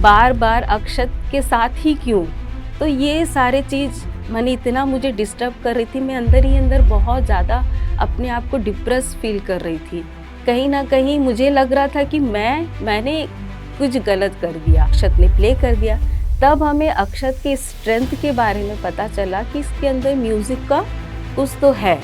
बार-बार अक्षत के साथ ही क्यों? तो ये सारे चीज़ माने इतना मुझे डिस्टर्ब कर रही थी, मैं अंदर ही अंदर बहुत ज़्यादा अपने आप को डिप्रेस फ़ील कर रही थी। कहीं न कहीं मुझे लग रहा था कि मैंने कुछ गलत कर दिया, अक्षत ने प्ले कर दिया। तब हमें अक्षत की स्ट्रेंथ के बारे में पता चला कि इसके अंदर म्यूज़िक का कुछ तो है।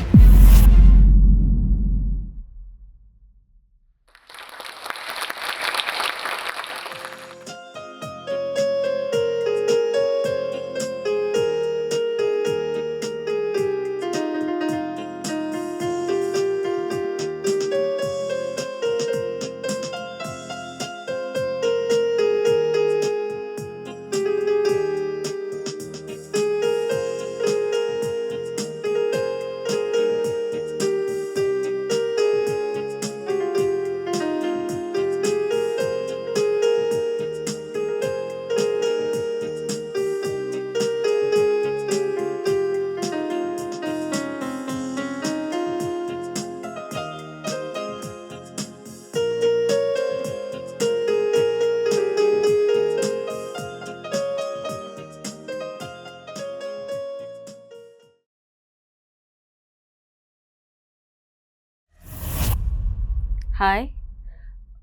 हाय,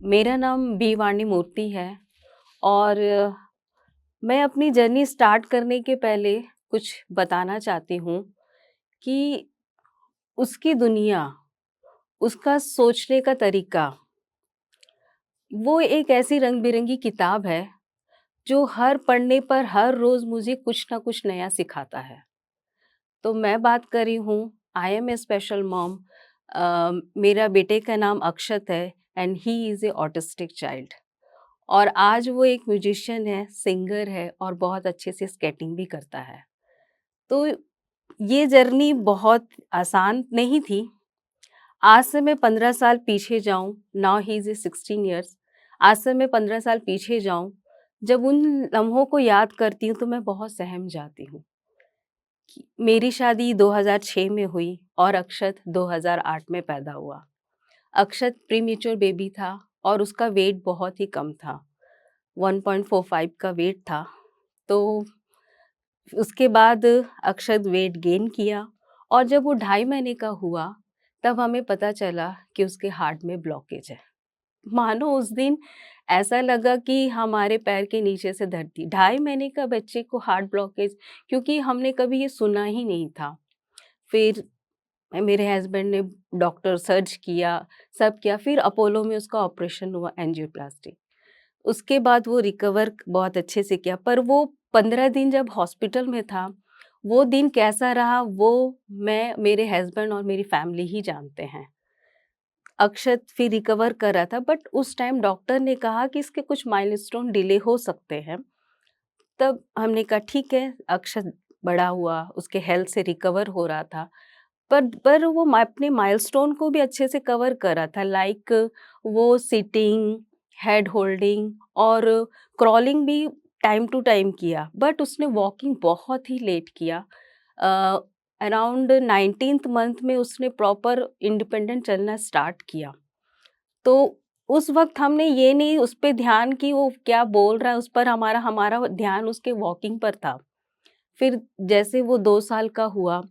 मेरा नाम बी वाणी मूर्ति है और मैं अपनी जर्नी स्टार्ट करने के पहले कुछ बताना चाहती हूँ कि उसकी दुनिया, उसका सोचने का तरीका, वो एक ऐसी रंग-बिरंगी किताब है, जो हर पढ़ने पर हर रोज़ मुझे कुछ ना कुछ नया सिखाता है। तो मैं बात कर रही हूँ I am a special mom. मेरा बेटे का नाम अक्षत है and he is a autistic child. और आज वो एक म्यूजिशियन है, सिंगर है और बहुत अच्छे से स्केटिंग भी करता है। तो ये जर्नी बहुत आसान नहीं थी। आज से मैं 15 साल पीछे जाऊँ, नाउ ही इज़ 16 इयर्स। आज से मैं 15 साल पीछे जाऊँ, जब उन लम्हों को याद करती हूँ तो मैं बहुत सहम जाती हूँ। मेरी शादी 2006 में हुई और अक्षत 2008 में पैदा हुआ। अक्षत प्रीमेच्योर बेबी था और उसका वेट बहुत ही कम था, 1.45 का वेट था। तो उसके बाद अक्षत वेट गेन किया और जब वो 2.5 महीने का हुआ, तब हमें पता चला कि उसके हार्ट में ब्लॉकेज है। मानो उस दिन ऐसा लगा कि हमारे पैर के नीचे से धरती 2.5 महीने का बच्चे को हार्ट ब्लॉकेज, क्योंकि हमने कभी ये सुना ही नहीं था। फिर मेरे हस्बैंड ने डॉक्टर सर्च किया, सब किया, फिर अपोलो में उसका ऑपरेशन हुआ, एंजियोप्लास्टी। उसके बाद वो रिकवर बहुत अच्छे से किया, पर वो 15 दिन जब हॉस्पिटल में था, वो दिन कैसा रहा वो मैं, मेरे हस्बैंड और मेरी फैमिली ही जानते हैं। अक्षत फिर रिकवर कर रहा था, बट उस टाइम डॉक्टर ने कहा कि इसके कुछ माइलस्टोन डिले हो सकते हैं। तब हमने कहा ठीक है, अक्षत बड़ा हुआ, उसके हेल्थ से रिकवर हो रहा था। पर वो अपने माइलस्टोन को भी अच्छे से कवर कर रहा था, लाइक वो सिटिंग, हेड होल्डिंग और क्रॉलिंग भी टाइम टू टाइम किया, बट उसने वॉकिंग बहुत ही लेट किया। अराउंड 19th मंथ में उसने प्रॉपर इंडिपेंडेंट चलना स्टार्ट किया। तो उस वक़्त हमने ये नहीं उस पे ध्यान कि वो क्या बोल रहा है, उस पर हमारा हमारा ध्यान उसके वॉकिंग पर था। फिर जैसे वो 2 साल का हुआ,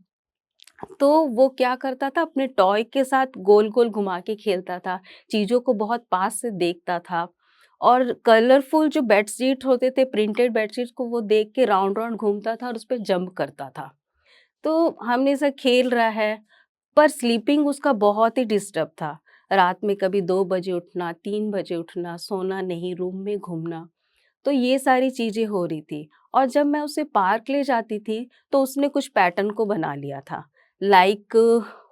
तो वो क्या करता था, अपने टॉय के साथ गोल-गोल घुमा के खेलता था, चीज़ों को बहुत पास से देखता था और कलरफुल जो बेडशीट होते थे, प्रिंटेड बेडशीट्स को वो देख के राउंड-राउंड घूमता था और उसपे जंप करता था। तो हमने ऐसा खेल रहा है, पर स्लीपिंग उसका बहुत ही डिस्टर्ब था। रात में कभी 2 बजे उठना, 3 बजे उठना, सोना नहीं, रूम में घूमना, तो ये सारी चीज़ें हो रही थी। और जब मैं उसे पार्क ले जाती थी, तो उसने कुछ पैटर्न को बना लिया था। लाइक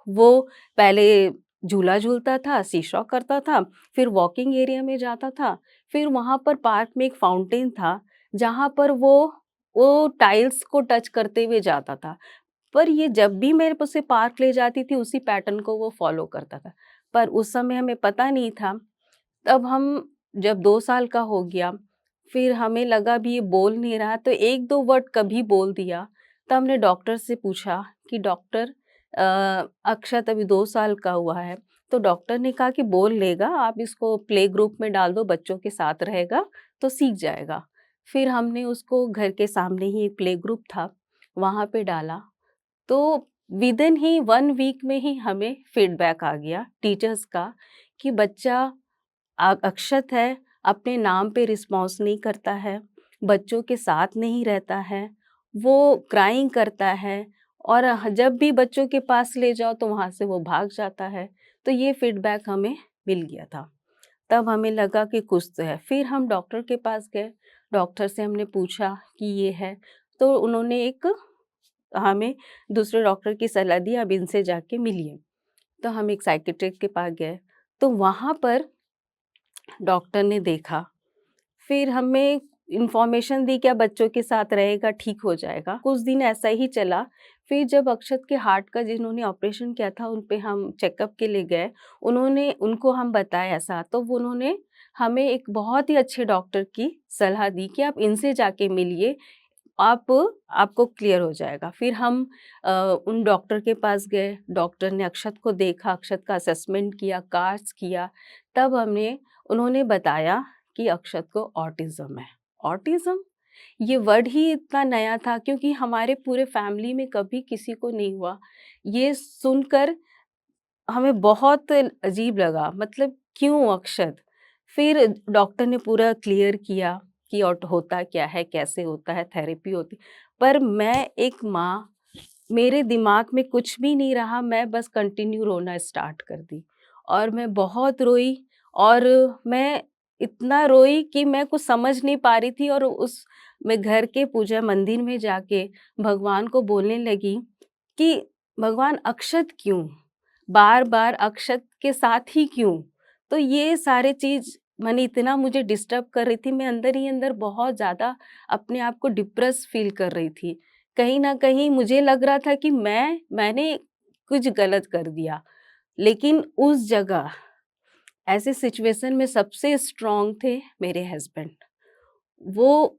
वो पहले झूला झूलता था, सी-शॉ करता था, फिर वॉकिंग एरिया में जाता था, फिर वहाँ पर पार्क में एक फाउंटेन था, जहाँ पर वो टाइल्स को टच करते हुए जाता था। पर ये जब भी मेरे उसे पार्क ले जाती थी, उसी पैटर्न को वो फ़ॉलो करता था। पर उस समय हमें पता नहीं था। तब हम जब 2 साल का हो गया, फिर हमें लगा भी ये बोल नहीं रहा, तो 1-2 वर्ड कभी बोल दिया। तो हमने डॉक्टर से पूछा कि डॉक्टर, अक्षत अभी 2 साल का हुआ है, तो डॉक्टर ने कहा कि बोल लेगा, आप इसको प्ले ग्रुप में डाल दो, बच्चों के साथ रहेगा, तो सीख जाएगा। फिर हमने उसको घर के सामने ही एक प्ले ग्रुप था, वहाँ पे डाला। तो विदिन ही 1 वीक में ही हमें फीडबैक आ गया टीचर्स का कि बच्चा अक्षत है, अपने नाम पे रिस्पॉन्स नहीं करता है, बच्चों के साथ नहीं रहता है, वो क्राइंग करता है और जब भी बच्चों के पास ले जाओ तो वहाँ से वो भाग जाता है। तो ये फीडबैक हमें मिल गया था। तब हमें लगा कि कुछ तो है। फिर हम डॉक्टर के पास गए, डॉक्टर से हमने पूछा कि ये है, तो उन्होंने एक हमें दूसरे डॉक्टर की सलाह दी, अब इनसे जाके मिलिए। तो हम एक साइकियाट्रिस्ट के पास गए, तो वहाँ पर डॉक्टर ने देखा, फिर हमें इन्फॉर्मेशन दी कि अब बच्चों के साथ रहेगा, ठीक हो जाएगा। कुछ दिन ऐसा ही चला, फिर जब अक्षत के हार्ट का जिन्होंने ऑपरेशन किया था, उन पे हम चेकअप के लिए गए, उनको हम बताया ऐसा, तो वो उन्होंने हमें एक बहुत ही अच्छे डॉक्टर की सलाह दी कि आप इनसे जाके मिलिए, आपको क्लियर हो जाएगा। फिर हम उन डॉक्टर के पास गए, डॉक्टर ने अक्षत को देखा, अक्षत का असेसमेंट किया, कार्ड्स किया, तब उन्होंने बताया कि अक्षत को ऑटिज़्म है। ऑटिज़्म? ये वर्ड ही इतना नया था क्योंकि हमारे पूरे फैमिली में कभी किसी को नहीं हुआ। ये सुनकर हमें बहुत अजीब लगा, मतलब क्यों अक्षत? फिर डॉक्टर ने पूरा क्लियर किया कि होता क्या है, कैसे होता है, थेरेपी होती। पर मैं एक माँ, मेरे दिमाग में कुछ भी नहीं रहा, मैं बस कंटिन्यू रोना स्टार्ट कर दी और मैं बहुत रोई और मैं इतना रोई कि मैं कुछ समझ नहीं पा रही थी और मैं घर के पूजा मंदिर में जाके भगवान को बोलने लगी कि भगवान अक्षत क्यों? बार-बार अक्षत के साथ ही क्यों? तो ये सारे चीज़ माने इतना मुझे डिस्टर्ब कर रही थी, मैं अंदर ही अंदर बहुत ज़्यादा अपने आप को डिप्रेस फ़ील कर रही थी। कहीं न कहीं मुझे लग रहा था कि मैंने कुछ गलत कर दिया। लेकिन उस जगह ऐसे सिचुएशन में सबसे स्ट्रॉन्ग थे मेरे हस्बैंड।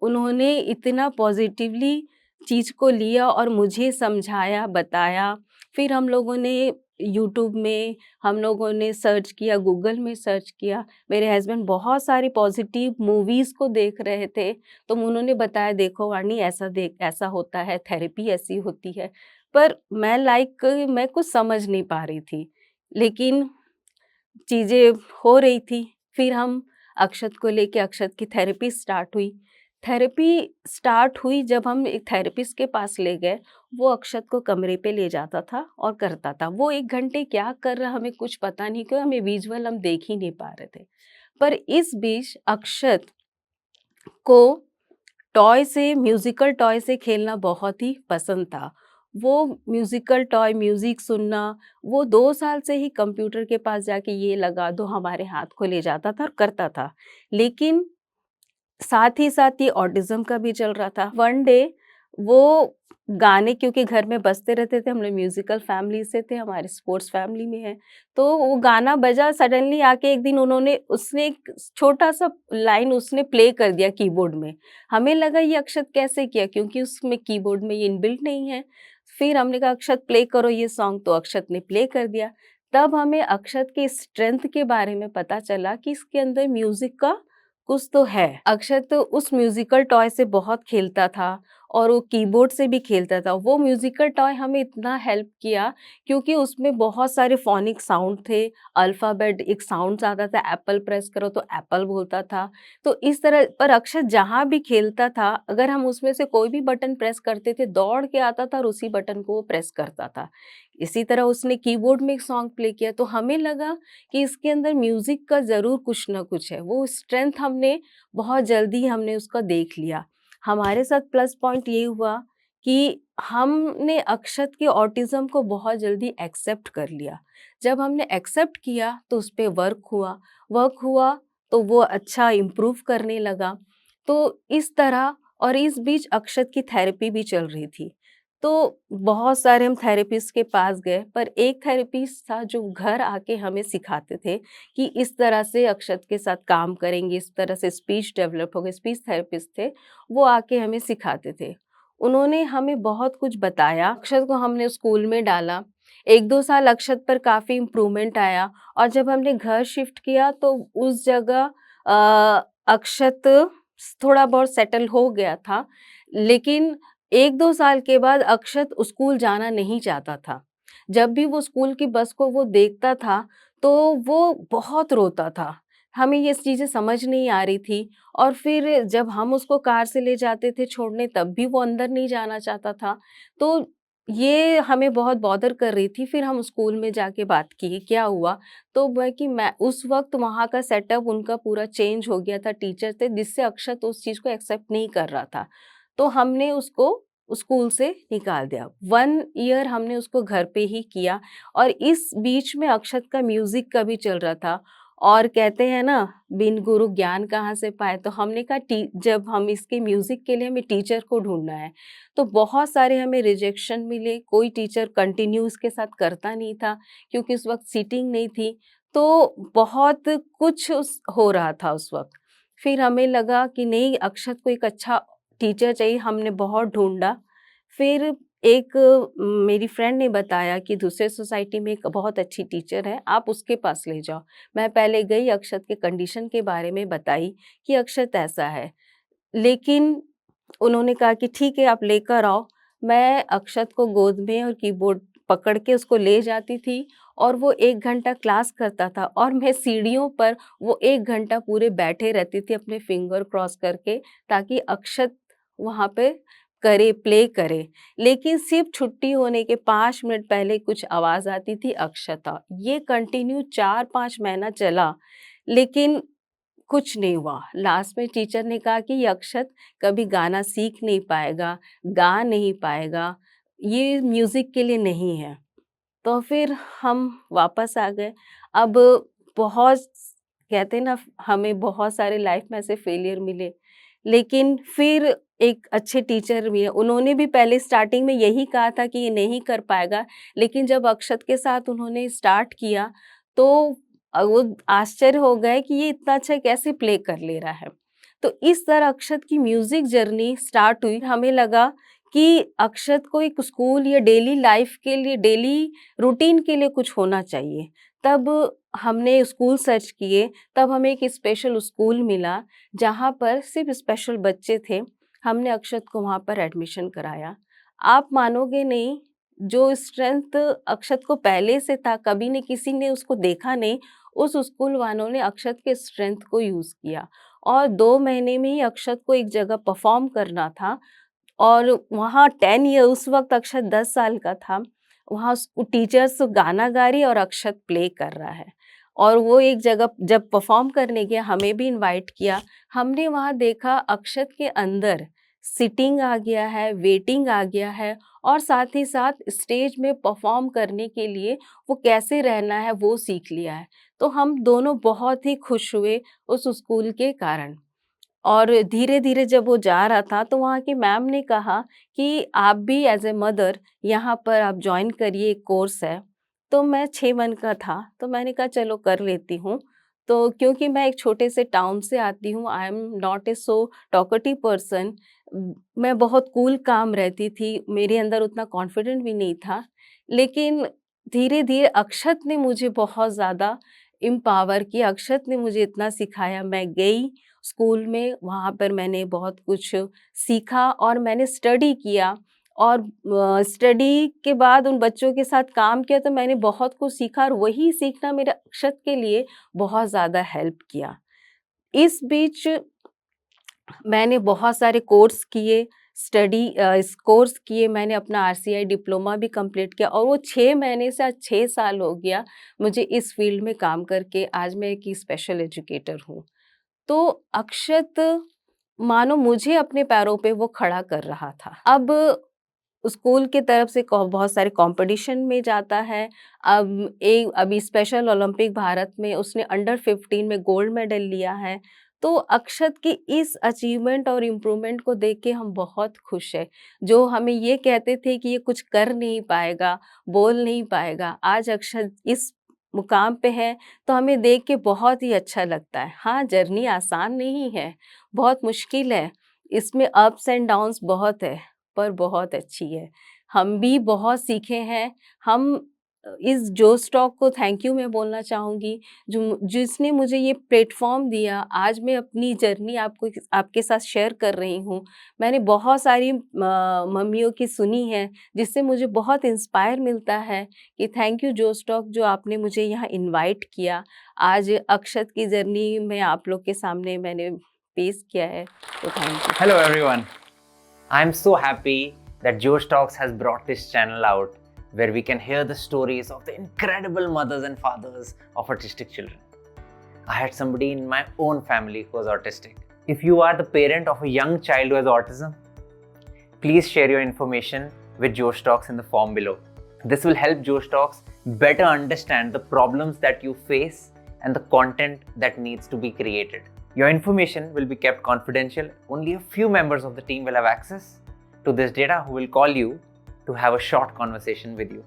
उन्होंने इतना पॉज़िटिवली चीज़ को लिया और मुझे समझाया, बताया। फिर हम लोगों ने सर्च किया, गूगल में सर्च किया। मेरे हस्बैंड बहुत सारी पॉज़िटिव मूवीज़ को देख रहे थे, तो उन्होंने बताया देखो वाणी ऐसा होता है, थेरेपी ऐसी होती है। पर मैं कुछ समझ नहीं पा रही थी। लेकिन चीज़ें हो रही थी। फिर हम अक्षत को लेके अक्षत की थेरेपी स्टार्ट हुई। थेरेपी स्टार्ट हुई जब हम एक थेरेपिस्ट के पास ले गए, वो अक्षत को कमरे पे ले जाता था और करता था। वो 1 घंटे क्या कर रहा हमें कुछ पता नहीं क्यों हमें विज़ुअल हम देख ही नहीं पा रहे थे। पर इस बीच अक्षत को म्यूज़िकल टॉय से खेलना बहुत ही पसंद था। वो म्यूज़िकल टॉय, म्यूज़िक सुनना, वो 2 साल से ही कंप्यूटर के पास जाके ये लगा दो हमारे हाथ को ले जाता था और करता था। लेकिन साथ ही साथ ये ऑटिज़्म का भी चल रहा था। वन डे वो गाने क्योंकि घर में बजते रहते थे, हम लोग म्यूज़िकल फैमिली से थे, हमारे स्पोर्ट्स फैमिली में है। तो वो गाना बजा सडनली आके एक दिन उसने एक छोटा-सा लाइन उसने प्ले कर दिया कीबोर्ड में। हमें लगा ये अक्षत कैसे किया क्योंकि उसमें कीबोर्ड में ये इनबिल्ट नहीं है। फिर हमने कहा अक्षत प्ले करो ये सॉन्ग, तो अक्षत ने प्ले कर दिया। तब हमें अक्षत की स्ट्रेंथ के बारे में पता चला कि इसके अंदर म्यूज़िक का कुछ तो है। अक्षत तो उस म्यूज़िकल टॉय से बहुत खेलता था और वो कीबोर्ड से भी खेलता था। वो म्यूज़िकल टॉय हमें इतना हेल्प किया क्योंकि उसमें बहुत सारे फ़ोनिक साउंड थे। अल्फ़ाबेट एक साउंड्स आता था, एप्पल प्रेस करो तो एप्पल बोलता था। तो इस तरह पर अक्षत जहाँ भी खेलता था, अगर हम उसमें से कोई भी बटन प्रेस करते थे, दौड़ के आता था और उसी बटन को वो प्रेस करता था। इसी तरह उसने कीबोर्ड में एक सॉन्ग प्ले किया, तो हमें लगा कि इसके अंदर म्यूज़िक का ज़रूर कुछ ना कुछ है। वो स्ट्रेंथ बहुत जल्दी हमने उसका देख लिया। हमारे साथ प्लस पॉइंट ये हुआ कि हमने अक्षत के ऑटिज़्म को बहुत जल्दी एक्सेप्ट कर लिया। जब हमने एक्सेप्ट किया तो उस पे वर्क हुआ तो वो अच्छा इम्प्रूव करने लगा। तो इस तरह और इस बीच अक्षत की थेरेपी भी चल रही थी। तो बहुत सारे हम थेरेपिस्ट के पास गए, पर एक थेरेपिस्ट था जो घर आके हमें सिखाते थे कि इस तरह से अक्षत के साथ काम करेंगे, इस तरह से स्पीच डेवलप होगी, स्पीच थेरेपिस्ट थे, वो आके हमें सिखाते थे। उन्होंने हमें बहुत कुछ बताया, अक्षत को हमने स्कूल में डाला, 1-2 साल अक्षत पर काफ़ी इम्प्रूवमेंट आया और जब हमने घर शिफ्ट किया तो उस जगह अक्षत थोड़ा बहुत सेटल हो गया था। लेकिन 1-2 साल के बाद अक्षत स्कूल जाना नहीं चाहता था। जब भी वो स्कूल की बस को वो देखता था, तो वो बहुत रोता था। हमें ये चीज़ें समझ नहीं आ रही थी और फिर जब हम उसको कार से ले जाते थे छोड़ने, तब भी वो अंदर नहीं जाना चाहता था। तो ये हमें बहुत बॉदर कर रही थी। फिर हम स्कूल में जाके बात की, क्या हुआ? तो मैं उस वक़्त वहाँ का सेटअप उनका पूरा चेंज हो गया था, टीचर थे, जिससे अक्षत उस चीज़ को एक्सेप्ट नहीं कर रहा था। तो हमने उसको स्कूल से निकाल दिया। 1 ईयर हमने उसको घर पे ही किया और इस बीच में अक्षत का म्यूज़िक का भी चल रहा था और कहते हैं ना, बिन गुरु ज्ञान कहाँ से पाएँ? तो हमने कहा टी जब हम इसके म्यूज़िक के लिए हमें टीचर को ढूँढना है। तो बहुत सारे हमें रिजेक्शन मिले, कोई टीचर कंटिन्यू इसके साथ करता नहीं था क्योंकि उस वक़्त सीटिंग नहीं थी। तो बहुत कुछ उस हो रहा था उस वक़्त। फिर हमें लगा कि नहीं, अक्षत को एक अच्छा टीचर चाहिए, हमने बहुत ढूँढा। फिर एक मेरी फ्रेंड ने बताया कि दूसरे सोसाइटी में एक बहुत अच्छी टीचर है, आप उसके पास ले जाओ। मैं पहले गई, अक्षत के कंडीशन के बारे में बताई कि अक्षत ऐसा है। लेकिन उन्होंने कहा कि ठीक है, आप लेकर आओ। मैं अक्षत को गोद में और कीबोर्ड पकड़ के उसको ले जाती थी और वो 1 घंटा क्लास करता था और मैं सीढ़ियों पर वो 1 घंटा पूरे बैठे रहती थी अपने फिंगर क्रॉस करके, ताकि अक्षत वहाँ पे करे, प्ले करे। लेकिन सिर्फ़ छुट्टी होने के 5 मिनट पहले कुछ आवाज़ आती थी, अक्षता। ये कंटिन्यू 4-5 महीना चला, लेकिन कुछ नहीं हुआ। लास्ट में टीचर ने कहा कि ये अक्षत कभी गाना सीख नहीं पाएगा, गा नहीं पाएगा, ये म्यूज़िक के लिए नहीं है। तो फिर हम वापस आ गए। अब बहुत कहते हैं ना, हमें बहुत सारे लाइफ में ऐसे फेलियर मिले, लेकिन फिर एक अच्छे टीचर मिले। उन्होंने भी पहले स्टार्टिंग में यही कहा था कि ये नहीं कर पाएगा, लेकिन जब अक्षत के साथ उन्होंने स्टार्ट किया, तो वो आश्चर्य हो गए कि ये इतना अच्छा कैसे प्ले कर ले रहा है। तो इस तरह अक्षत की म्यूज़िक जर्नी स्टार्ट हुई। हमें लगा कि अक्षत को एक स्कूल या डेली लाइफ के लिए, डेली रूटीन के लिए कुछ होना चाहिए। तब हमने स्कूल सर्च किए, तब हमें एक स्पेशल स्कूल मिला, जहाँ पर सिर्फ़ स्पेशल बच्चे थे। हमने अक्षत को वहाँ पर एडमिशन कराया। आप मानोगे नहीं, जो स्ट्रेंथ अक्षत को पहले से था, कभी ने किसी ने उसको देखा नहीं, उस स्कूल वालों ने अक्षत के स्ट्रेंथ को यूज़ किया और 2 महीने में ही अक्षत को एक जगह परफ़ॉर्म करना था और वहाँ 10 ईयर, उस वक़्त अक्षत 10 साल का था। वहाँ टीचर्स गाना गा रही है और अक्षत प्ले कर रहा है। और वो एक जगह जब परफ़ॉर्म करने गया, हमें भी इनवाइट किया। हमने वहाँ देखा अक्षत के अंदर सिटिंग आ गया है, वेटिंग आ गया है और साथ ही साथ स्टेज में परफ़ॉर्म करने के लिए वो कैसे रहना है, वो सीख लिया है। तो हम दोनों बहुत ही खुश हुए उस स्कूल के कारण। और धीरे-धीरे जब वो जा रहा था, तो वहाँ की मैम ने कहा कि आप भी एज़ अ मदर यहाँ पर आप जॉइन करिए, एक कोर्स है। तो मैं 6 मंथ का था, तो मैंने कहा चलो कर लेती हूँ। तो क्योंकि मैं एक छोटे से टाउन से आती हूँ, I am not a so talkative person. मैं बहुत कूल काम रहती थी, मेरे अंदर उतना कॉन्फिडेंट भी नहीं था। लेकिन धीरे-धीरे अक्षत ने मुझे बहुत ज़्यादा एम्पावर किया, अक्षत ने मुझे इतना सिखाया। मैं गई स्कूल में, वहाँ पर मैंने बहुत कुछ सीखा और मैंने स्टडी किया और स्टडी के बाद उन बच्चों के साथ काम किया, तो मैंने बहुत कुछ सीखा और वही सीखना मेरे अक्षत के लिए बहुत ज़्यादा हेल्प किया। इस बीच मैंने बहुत सारे कोर्स किए, इस कोर्स किए, मैंने अपना आरसीआई डिप्लोमा भी कंप्लीट किया और वो 6 महीने से आज 6 साल हो गया मुझे इस फील्ड में काम करके। आज मैं एक स्पेशल एजुकेटर हूँ। तो अक्षत मानो मुझे अपने पैरों पे वो खड़ा कर रहा था। अब स्कूल की तरफ से बहुत सारे कंपटीशन में जाता है। अभी स्पेशल ओलंपिक भारत में उसने अंडर 15 में गोल्ड मेडल लिया है। तो अक्षत की इस अचीवमेंट और इम्प्रूवमेंट को देख के हम बहुत खुश हैं। जो हमें ये कहते थे कि ये कुछ कर नहीं पाएगा, बोल नहीं पाएगा, आज अक्षत इस मुकाम पे है, तो हमें देख के बहुत ही अच्छा लगता है। हाँ, जर्नी आसान नहीं है, बहुत मुश्किल है, इसमें अप्स एंड डाउन्स बहुत है, पर बहुत अच्छी है। हम भी बहुत सीखे हैं। हम इस जोश टॉक को थैंक यू मैं बोलना चाहूँगी, जो जिसने मुझे ये प्लेटफ़ॉर्म दिया। आज मैं अपनी जर्नी आपके साथ शेयर कर रही हूँ। मैंने बहुत सारी मम्मियों की सुनी है, जिससे मुझे बहुत इंस्पायर मिलता है कि थैंक यू जोश टॉक, जो आपने मुझे यहाँ इनवाइट किया। आज अक्षत की जर्नी में आप लोग के सामने मैंने पेश किया है, तो thank you. Hello everyone. I'm so happy that Josh Talks has brought this channel out where we can hear the stories of the incredible mothers and fathers of autistic children. I had somebody in my own family who was autistic. If you are the parent of a young child who has autism, please share your information with Josh Talks in the form below. This will help Josh Talks better understand the problems that you face and the content that needs to be created. Your information will be kept confidential. Only a few members of the team will have access to this data who will call you to have a short conversation with you.